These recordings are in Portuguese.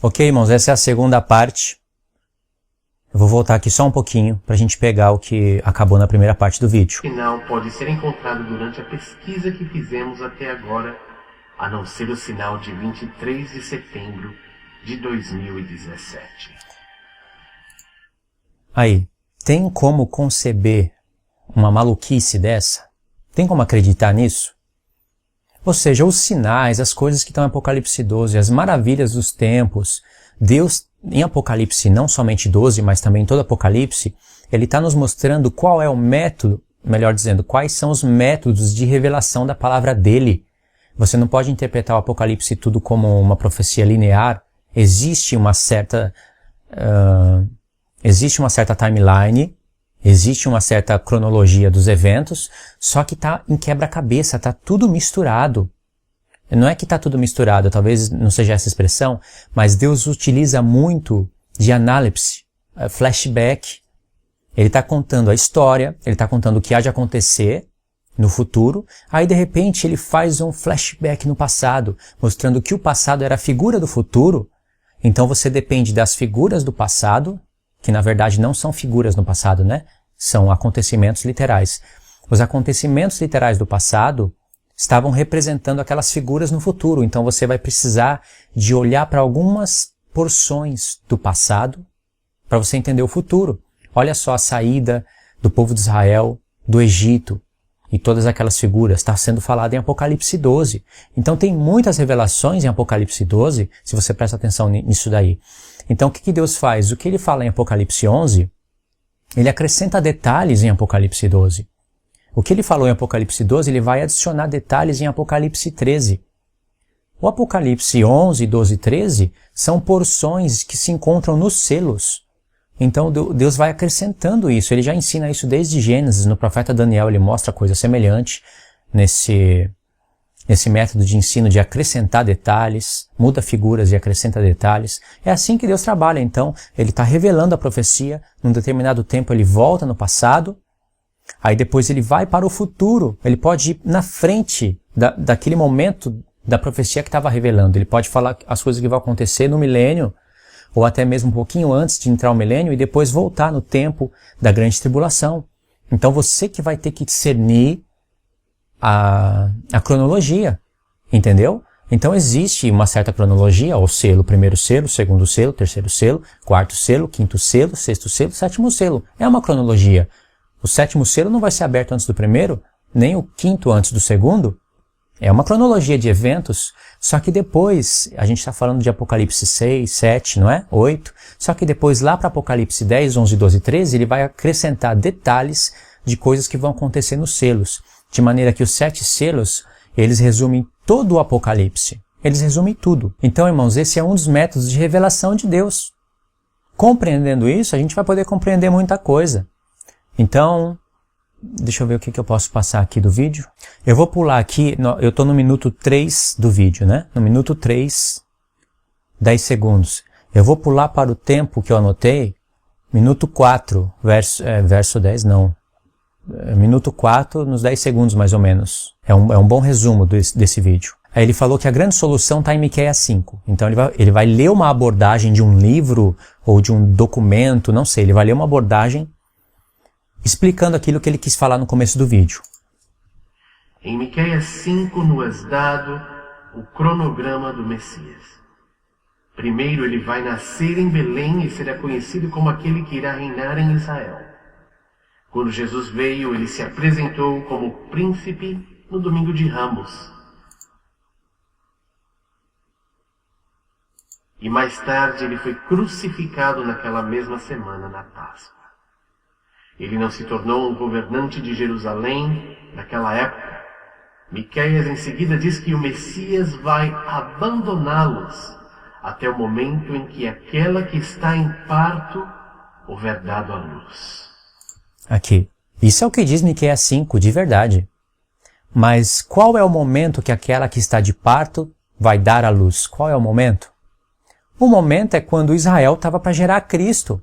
Ok, irmãos, essa é a segunda parte. Eu vou voltar aqui só um pouquinho para a gente pegar o que acabou na primeira parte do vídeo. O sinal pode ser encontrado durante a pesquisa que fizemos até agora, a não ser o sinal de 23 de setembro de 2017. Aí, tem como conceber uma maluquice dessa? Tem como acreditar nisso? Ou seja, os sinais, as coisas que estão em Apocalipse 12, as maravilhas dos tempos, Deus, em Apocalipse, não somente 12, mas também em todo Apocalipse, Ele está nos mostrando qual é o método, melhor dizendo, quais são os métodos de revelação da palavra dEle. Você não pode interpretar o Apocalipse tudo como uma profecia linear. Existe uma certa timeline, existe uma certa cronologia dos eventos, só que está em quebra-cabeça, está tudo misturado. Não é que está tudo misturado, talvez não seja essa expressão, mas Deus utiliza muito de análisis, flashback. Ele está contando a história, ele está contando o que há de acontecer no futuro, aí de repente ele faz um flashback no passado, mostrando que o passado era a figura do futuro. Então você depende das figuras do passado, que na verdade não são figuras no passado, né? São acontecimentos literais. Os acontecimentos literais do passado estavam representando aquelas figuras no futuro. Então você vai precisar de olhar para algumas porções do passado para você entender o futuro. Olha só a saída do povo de Israel do Egito e todas aquelas figuras. Está sendo falado em Apocalipse 12. Então tem muitas revelações em Apocalipse 12, se você presta atenção nisso daí. Então o que Deus faz? O que ele fala em Apocalipse 11, ele acrescenta detalhes em Apocalipse 12. O que ele falou em Apocalipse 12, ele vai adicionar detalhes em Apocalipse 13. O Apocalipse 11, 12 e 13 são porções que se encontram nos selos. Então Deus vai acrescentando isso. Ele já ensina isso desde Gênesis. No profeta Daniel ele mostra coisa semelhante nesse método de ensino de acrescentar detalhes, muda figuras e acrescenta detalhes. É assim que Deus trabalha. Então ele está revelando a profecia, num determinado tempo ele volta no passado, aí depois ele vai para o futuro. Ele pode ir na frente daquele momento da profecia que estava revelando. Ele pode falar as coisas que vão acontecer no milênio, ou até mesmo um pouquinho antes de entrar o milênio, e depois voltar no tempo da grande tribulação. Então você que vai ter que discernir a cronologia, entendeu? Então existe uma certa cronologia, o selo, primeiro selo, segundo selo, terceiro selo, quarto selo, quinto selo, sexto selo, sétimo selo. É uma cronologia. O sétimo selo não vai ser aberto antes do primeiro, nem o quinto antes do segundo. É uma cronologia de eventos, só que depois, a gente está falando de Apocalipse 6, 7, não é? 8, só que depois lá para Apocalipse 10, 11, 12 e 13, ele vai acrescentar detalhes de coisas que vão acontecer nos selos, de maneira que os 7 selos, eles resumem todo o Apocalipse, eles resumem tudo. Então, irmãos, esse é um dos métodos de revelação de Deus. Compreendendo isso, a gente vai poder compreender muita coisa. Então, deixa eu ver o que eu posso passar aqui do vídeo. Eu vou pular aqui, eu estou no minuto 3 do vídeo, né? No minuto 3, 10 segundos. Eu vou pular para o tempo que eu anotei, minuto 4, verso 10, não. Minuto 4, nos 10 segundos mais ou menos. É um bom resumo desse vídeo. Aí ele falou que a grande solução está em Miqueias 5. Então ele vai ler uma abordagem de um livro ou de um documento, não sei, ele vai ler uma abordagem explicando aquilo que ele quis falar no começo do vídeo. Em Miqueias 5 nos é dado o cronograma do Messias. Primeiro ele vai nascer em Belém e será conhecido como aquele que irá reinar em Israel. Quando Jesus veio, ele se apresentou como príncipe no domingo de Ramos. E mais tarde ele foi crucificado naquela mesma semana na Páscoa. Ele não se tornou um governante de Jerusalém naquela época. Miqueias em seguida diz que o Messias vai abandoná-los até o momento em que aquela que está em parto houver dado à luz. Aqui. Isso é o que diz Miqueias 5, de verdade. Mas qual é o momento que aquela que está de parto vai dar à luz? Qual é o momento? O momento é quando Israel estava para gerar Cristo.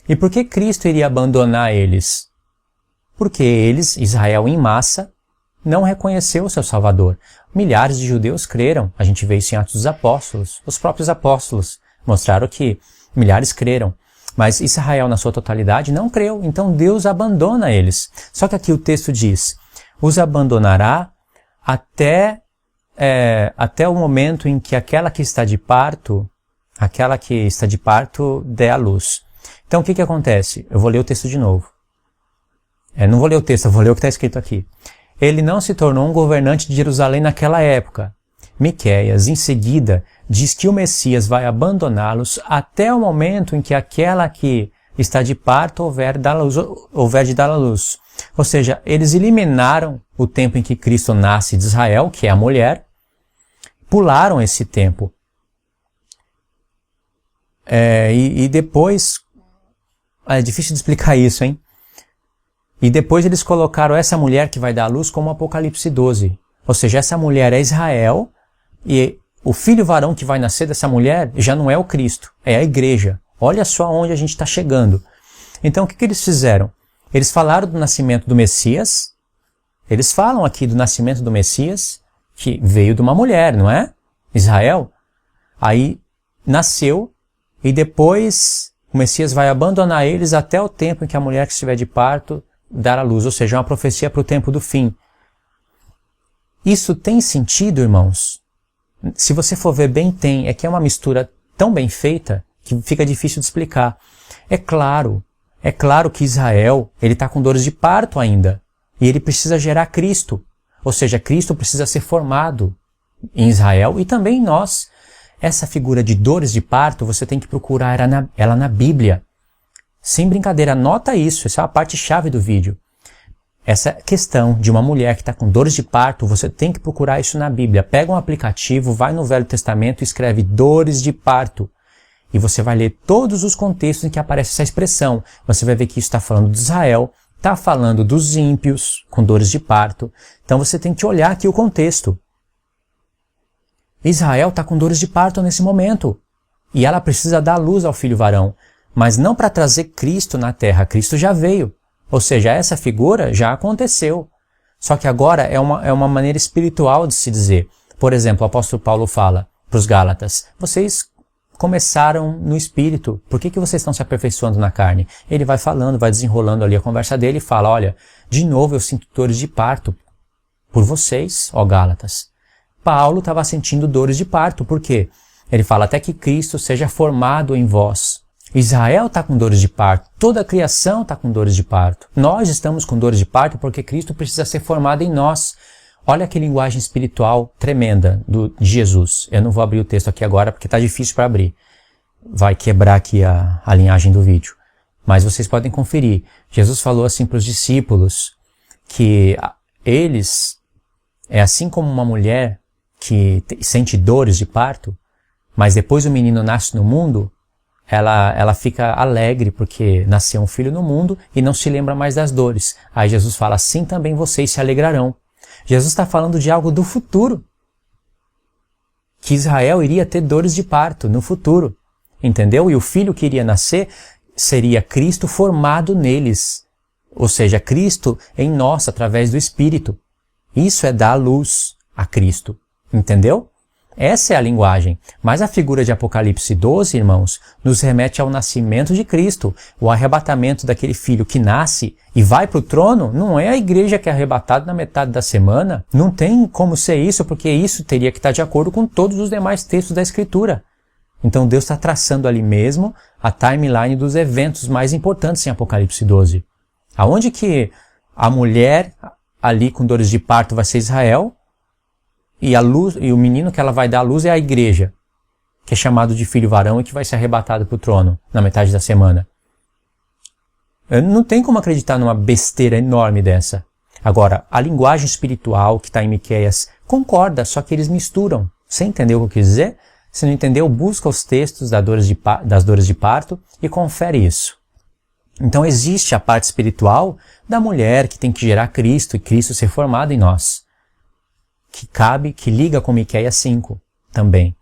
E por que Cristo iria abandonar eles? Porque eles, Israel em massa, não reconheceu o seu Salvador. Milhares de judeus creram. A gente vê isso em Atos dos Apóstolos. Os próprios apóstolos mostraram que milhares creram. Mas Israel, na sua totalidade, não creu. Então Deus abandona eles. Só que aqui o texto diz, os abandonará até o momento em que aquela que está de parto dê à luz. Então o que acontece? Eu vou ler o texto de novo. Não vou ler o texto, eu vou ler o que está escrito aqui. Ele não se tornou um governante de Jerusalém naquela época. Miqueias, em seguida, diz que o Messias vai abandoná-los até o momento em que aquela que está de parto houver de dar à luz. Ou seja, eles eliminaram o tempo em que Cristo nasce de Israel, que é a mulher, pularam esse tempo. E depois... É difícil de explicar isso, hein? E depois eles colocaram essa mulher que vai dar à luz como Apocalipse 12. Ou seja, essa mulher é Israel e o filho varão que vai nascer dessa mulher já não é o Cristo, é a igreja. Olha só onde a gente está chegando. Então o que eles fizeram? Eles falaram do nascimento do Messias. Eles falam aqui do nascimento do Messias, que veio de uma mulher, não é? Israel. Aí nasceu e depois o Messias vai abandonar eles até o tempo em que a mulher que estiver de parto dar à luz. Ou seja, é uma profecia para o tempo do fim. Isso tem sentido, irmãos? Se você for ver bem, tem. É que é uma mistura tão bem feita que fica difícil de explicar. É claro que Israel, ele está com dores de parto ainda. E ele precisa gerar Cristo. Ou seja, Cristo precisa ser formado em Israel e também em nós. Essa figura de dores de parto, você tem que procurar ela na Bíblia. Sem brincadeira, anota isso. Essa é a parte chave do vídeo. Essa questão de uma mulher que está com dores de parto, você tem que procurar isso na Bíblia. Pega um aplicativo, vai no Velho Testamento e escreve dores de parto. E você vai ler todos os contextos em que aparece essa expressão. Você vai ver que isso está falando de Israel, está falando dos ímpios com dores de parto. Então você tem que olhar aqui o contexto. Israel está com dores de parto nesse momento. E ela precisa dar luz ao filho varão. Mas não para trazer Cristo na terra. Cristo já veio. Ou seja, essa figura já aconteceu. Só que agora é uma maneira espiritual de se dizer. Por exemplo, o apóstolo Paulo fala para os Gálatas, vocês começaram no espírito, por que vocês estão se aperfeiçoando na carne? Ele vai falando, vai desenrolando ali a conversa dele e fala, olha, de novo eu sinto dores de parto por vocês, ó Gálatas. Paulo estava sentindo dores de parto, por quê? Ele fala até que Cristo seja formado em vós. Israel está com dores de parto, toda a criação está com dores de parto. Nós estamos com dores de parto porque Cristo precisa ser formado em nós. Olha que linguagem espiritual tremenda de Jesus. Eu não vou abrir o texto aqui agora porque está difícil para abrir. Vai quebrar aqui a linhagem do vídeo. Mas vocês podem conferir. Jesus falou assim para os discípulos que eles, é assim como uma mulher que sente dores de parto, mas depois o menino nasce no mundo, ela fica alegre porque nasceu um filho no mundo e não se lembra mais das dores. Aí Jesus fala, assim também vocês se alegrarão. Jesus está falando de algo do futuro. Que Israel iria ter dores de parto no futuro. Entendeu? E o filho que iria nascer seria Cristo formado neles. Ou seja, Cristo em nós através do Espírito. Isso é dar luz a Cristo. Entendeu? Essa é a linguagem. Mas a figura de Apocalipse 12, irmãos, nos remete ao nascimento de Cristo. O arrebatamento daquele filho que nasce e vai para o trono, não é a igreja que é arrebatada na metade da semana. Não tem como ser isso, porque isso teria que estar de acordo com todos os demais textos da Escritura. Então Deus está traçando ali mesmo a timeline dos eventos mais importantes em Apocalipse 12. Aonde que a mulher ali com dores de parto vai ser Israel, e o menino que ela vai dar à luz é a igreja, que é chamado de filho varão e que vai ser arrebatado para o trono na metade da semana. Não tem como acreditar numa besteira enorme dessa. Agora, a linguagem espiritual que está em Miqueias concorda, só que eles misturam. Você entendeu o que eu quis dizer? Se não entendeu, busca os textos das dores de parto e confere isso. Então existe a parte espiritual da mulher que tem que gerar Cristo e Cristo ser formado em nós. Que liga com Miqueias 5 também.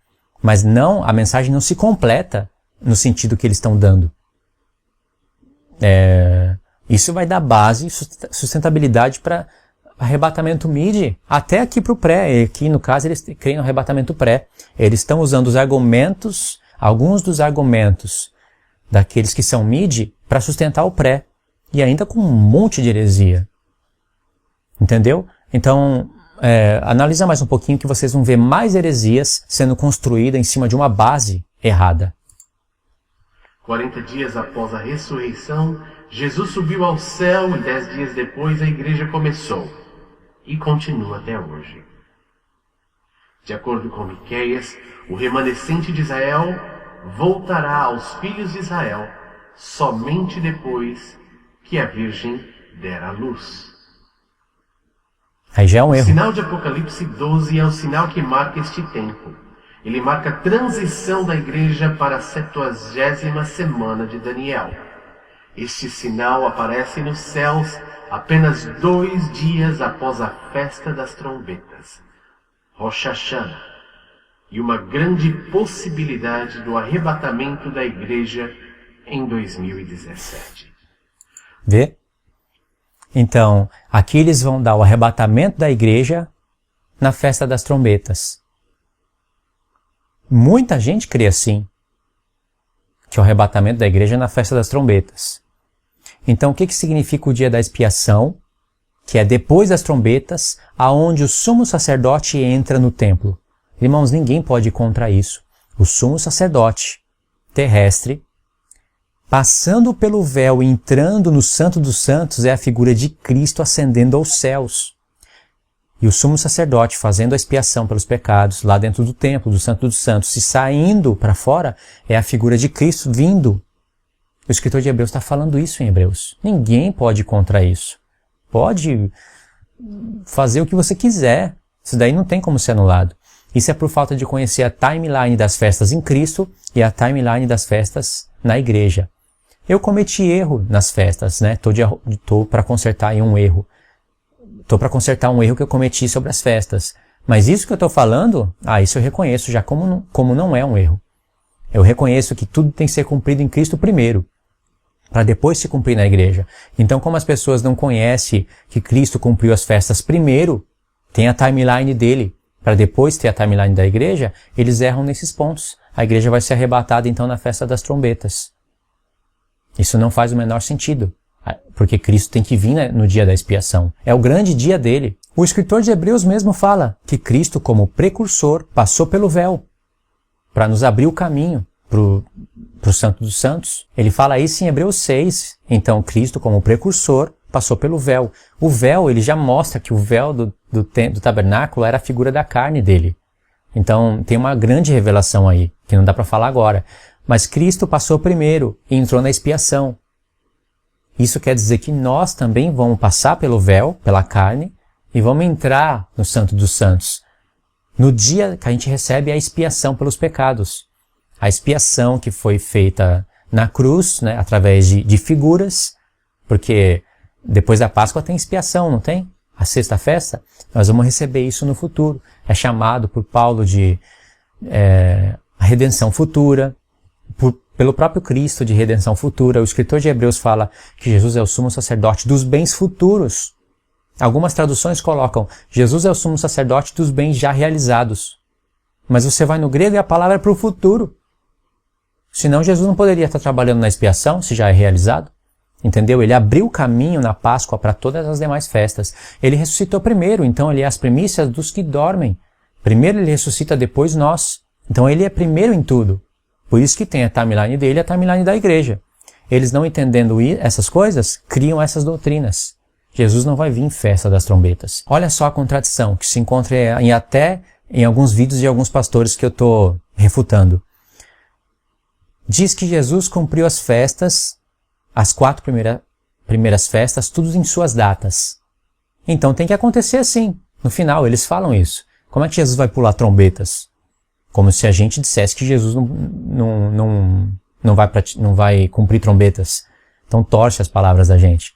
Mas a mensagem não se completa no sentido que eles estão dando. Isso vai dar base e sustentabilidade para arrebatamento mid até aqui para o pré. E aqui, no caso, eles creem no arrebatamento pré. Eles estão usando os argumentos, alguns dos argumentos daqueles que são mid, para sustentar o pré. E ainda com um monte de heresia. Entendeu? Então, analisa mais um pouquinho que vocês vão ver mais heresias sendo construídas em cima de uma base errada. 40 dias após a ressurreição, Jesus subiu ao céu e 10 dias depois a igreja começou. E continua até hoje. De acordo com Miqueias, o remanescente de Israel voltará aos filhos de Israel somente depois que a Virgem der a luz. Aí já é um erro. O sinal de Apocalipse 12 é o sinal que marca este tempo. Ele marca a transição da igreja para a 70ª semana de Daniel. Este sinal aparece nos céus apenas 2 dias após a festa das trombetas, Rosh Hashanah, e uma grande possibilidade do arrebatamento da igreja em 2017. Vê? Então, aqui eles vão dar o arrebatamento da igreja na festa das trombetas. Muita gente crê assim, que o arrebatamento da igreja é na festa das trombetas. Então, o que significa o dia da expiação? Que é depois das trombetas, aonde o sumo sacerdote entra no templo. Irmãos, ninguém pode ir contra isso. O sumo sacerdote terrestre, passando pelo véu e entrando no Santo dos Santos, é a figura de Cristo ascendendo aos céus. E o sumo sacerdote fazendo a expiação pelos pecados lá dentro do templo, do Santo dos Santos, e saindo para fora, é a figura de Cristo vindo. O escritor de Hebreus está falando isso em Hebreus. Ninguém pode ir contra isso. Pode fazer o que você quiser. Isso daí não tem como ser anulado. Isso é por falta de conhecer a timeline das festas em Cristo e a timeline das festas na igreja. Eu cometi erro nas festas, né? Tô para consertar aí um erro. Tô para consertar um erro que eu cometi sobre as festas. Mas isso que eu estou falando, isso eu reconheço já como não é um erro. Eu reconheço que tudo tem que ser cumprido em Cristo primeiro, para depois se cumprir na igreja. Então, como as pessoas não conhecem que Cristo cumpriu as festas primeiro, tem a timeline dele, para depois ter a timeline da igreja, eles erram nesses pontos. A igreja vai ser arrebatada então na festa das trombetas. Isso não faz o menor sentido, porque Cristo tem que vir no dia da expiação. É o grande dia dele. O escritor de Hebreus mesmo fala que Cristo, como precursor, passou pelo véu para nos abrir o caminho para o Santo dos Santos. Ele fala isso em Hebreus 6. Então, Cristo, como precursor, passou pelo véu. O véu, ele já mostra que o véu do tabernáculo era a figura da carne dele. Então, tem uma grande revelação aí, que não dá para falar agora. Mas Cristo passou primeiro e entrou na expiação. Isso quer dizer que nós também vamos passar pelo véu, pela carne, e vamos entrar no Santo dos Santos. No dia que a gente recebe a expiação pelos pecados. A expiação que foi feita na cruz, né, através de figuras, porque depois da Páscoa tem expiação, não tem? A sexta festa, nós vamos receber isso no futuro. É chamado por Paulo de a redenção futura, pelo próprio Cristo de redenção futura. O escritor de Hebreus fala que Jesus é o sumo sacerdote dos bens futuros. Algumas traduções colocam, Jesus é o sumo sacerdote dos bens já realizados. Mas você vai no grego e a palavra é para o futuro. Senão Jesus não poderia estar trabalhando na expiação, se já é realizado. Entendeu? Ele abriu o caminho na Páscoa para todas as demais festas. Ele ressuscitou primeiro, então ele é as primícias dos que dormem. Primeiro ele ressuscita, depois nós. Então ele é primeiro em tudo. Por isso que tem a timeline dele e a timeline da igreja. Eles não entendendo essas coisas, criam essas doutrinas. Jesus não vai vir em festa das trombetas. Olha só a contradição que se encontra até em alguns vídeos de alguns pastores que eu estou refutando. Diz que Jesus cumpriu as festas, as 4 primeiras festas, tudo em suas datas. Então tem que acontecer assim. No final, eles falam isso. Como é que Jesus vai pular trombetas? Como se a gente dissesse que Jesus não vai cumprir trombetas. Então torce as palavras da gente.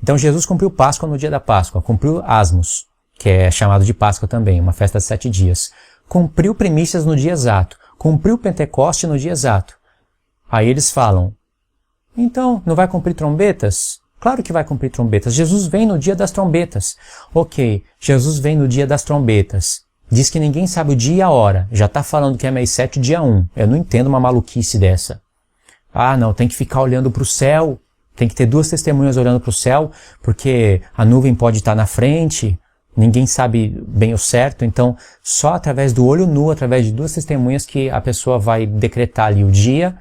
Então Jesus cumpriu Páscoa no dia da Páscoa. Cumpriu Asmos, que é chamado de Páscoa também, uma festa de 7 dias. Cumpriu primícias no dia exato. Cumpriu Pentecoste no dia exato. Aí eles falam, então, não vai cumprir trombetas? Claro que vai cumprir trombetas. Jesus vem no dia das trombetas. Ok, Jesus vem no dia das trombetas. Diz que ninguém sabe o dia e a hora. Já está falando que é mês 7, dia 1. Eu não entendo uma maluquice dessa. Ah, não, tem que ficar olhando para o céu. Tem que ter 2 testemunhas olhando para o céu, porque a nuvem pode estar na frente. Ninguém sabe bem o certo. Então, só através do olho nu, através de 2 testemunhas, que a pessoa vai decretar ali o dia